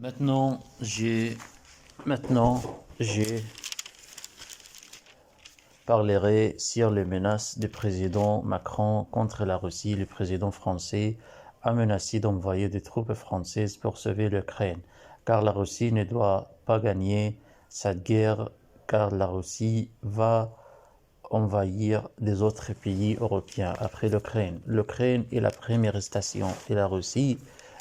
Maintenant, j'ai, maintenant, je parlerai sur les menaces du président Macron contre la Russie. Le président français a menacé d'envoyer des troupes françaises pour sauver l'Ukraine, car la Russie ne doit pas gagner cette guerre, car la Russie va envahir des autres pays européens après l'Ukraine. L'Ukraine est la première station et la Russie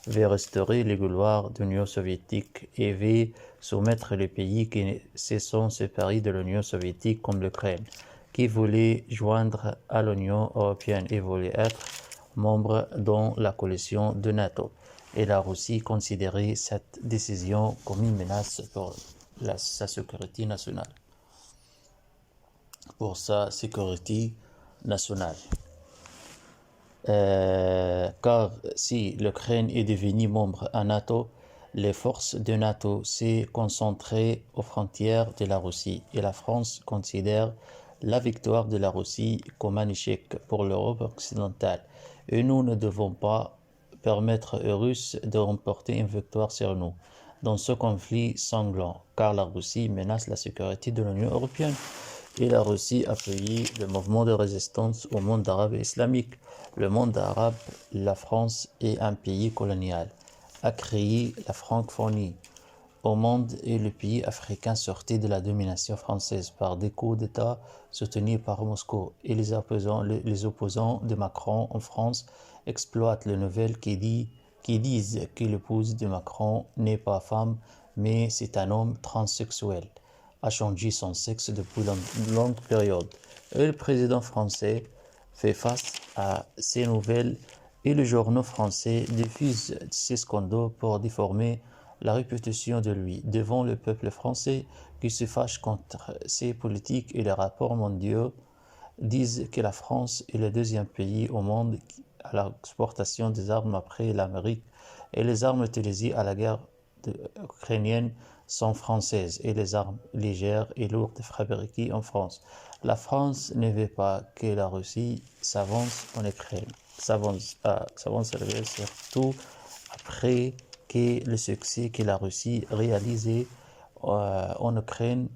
veut restaurer les gloires de l'Union soviétique et veut soumettre les pays qui se sont séparés de l'Union soviétique comme l'Ukraine, qui voulait joindre à l'Union européenne et voulait être membre dans la coalition de NATO. Et la Russie considérait cette décision comme une menace pour sa sécurité nationale. Pour sa sécurité nationale. Car si l'Ukraine est devenue membre à NATO, les forces de NATO s'est concentrées aux frontières de la Russie et la France considère la victoire de la Russie comme un échec pour l'Europe occidentale. Et nous ne devons pas permettre aux Russes de remporter une victoire sur nous dans ce conflit sanglant, car la Russie menace la sécurité de l'Union européenne. Et la Russie a appuyé le mouvement de résistance au monde arabe et islamique. Le monde arabe, la France est un pays colonial, a créé la francophonie au monde et le pays africain sorti de la domination française par des coups d'État soutenus par Moscou. Et les opposants de Macron en France exploitent les nouvelles qui disent que l'épouse de Macron n'est pas femme, mais c'est un homme transsexuel a changé son sexe depuis une longue période. Et le président français fait face à ces nouvelles et les journaux français diffusent ces scandales pour déformer la réputation de lui devant le peuple français qui se fâche contre ses politiques et les rapports mondiaux disent que la France est le deuxième pays au monde à l'exportation des armes après l'Amérique et les armes utilisées à la guerre ukrainienne sont françaises et les armes légères et lourdes fabriquées en France. La France ne veut pas que la Russie s'avance en Ukraine, s'avance surtout après que le succès que la Russie réalisait en Ukraine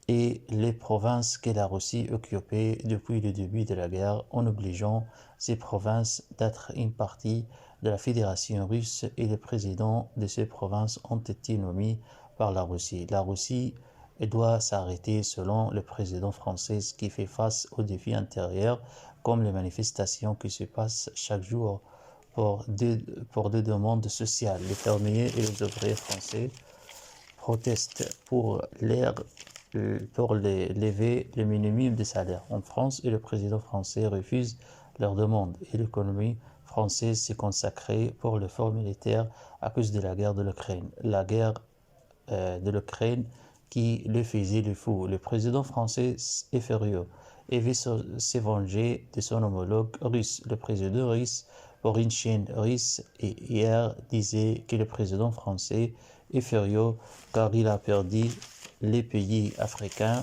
et les provinces que la Russie occupait depuis le début de la guerre en obligeant ces provinces d'être une partie de la Fédération russe et les présidents de ces provinces ont été nommés par la Russie. La Russie doit s'arrêter selon le président français qui fait face aux défis intérieurs comme les manifestations qui se passent chaque jour pour des demandes sociales. Les fermiers et les ouvriers français protestent pour lever le minimum de salaire en France et le président français refuse leurs demandes et l'économie française s'est consacrée pour l'effort militaire à cause de la guerre de l'Ukraine. La guerre de l'Ukraine qui le faisait le fou. Le président français est furieux et veut se venger de son homologue russe. Le président russe, pour une chaîne russe, hier disait que le président français est furieux car il a perdu les pays africains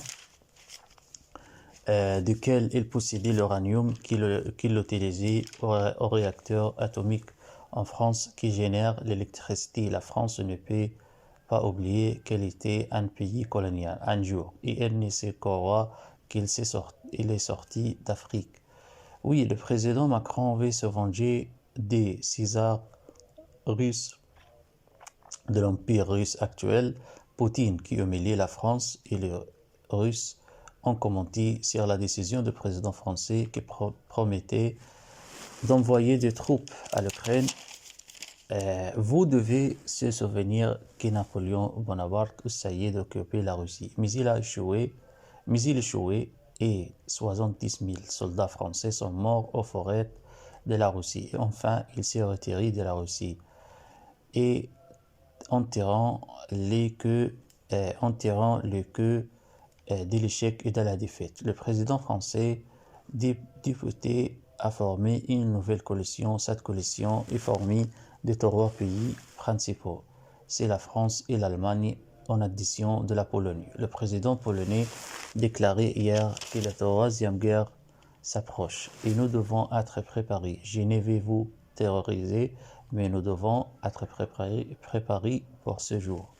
duquel il possédait l'uranium qu'il utilisait au réacteur atomique en France qui génère l'électricité. La France ne peut pas oublier qu'elle était un pays colonial un jour et elle ne se croira qu'il est sorti d'Afrique. Oui, le président Macron veut se venger des Césars russes, de l'Empire russe actuel, Poutine qui humiliait la France et les Russes ont commenté sur la décision du président français qui promettait d'envoyer des troupes à l'Ukraine. Vous devez se souvenir que Napoléon Bonaparte essayait d'occuper la Russie, mais il a échoué, et 70 000 soldats français sont morts aux forêts de la Russie. Et enfin, il s'est retiré de la Russie et enterrant le queue de l'échec et de la défaite. Le président français député a formé une nouvelle coalition. Cette coalition est formée de trois pays principaux. C'est la France et l'Allemagne en addition de la Pologne. Le président polonais déclarait hier que la troisième guerre s'approche et nous devons être préparés. Je ne vais vous terroriser, mais nous devons être préparés pour ce jour.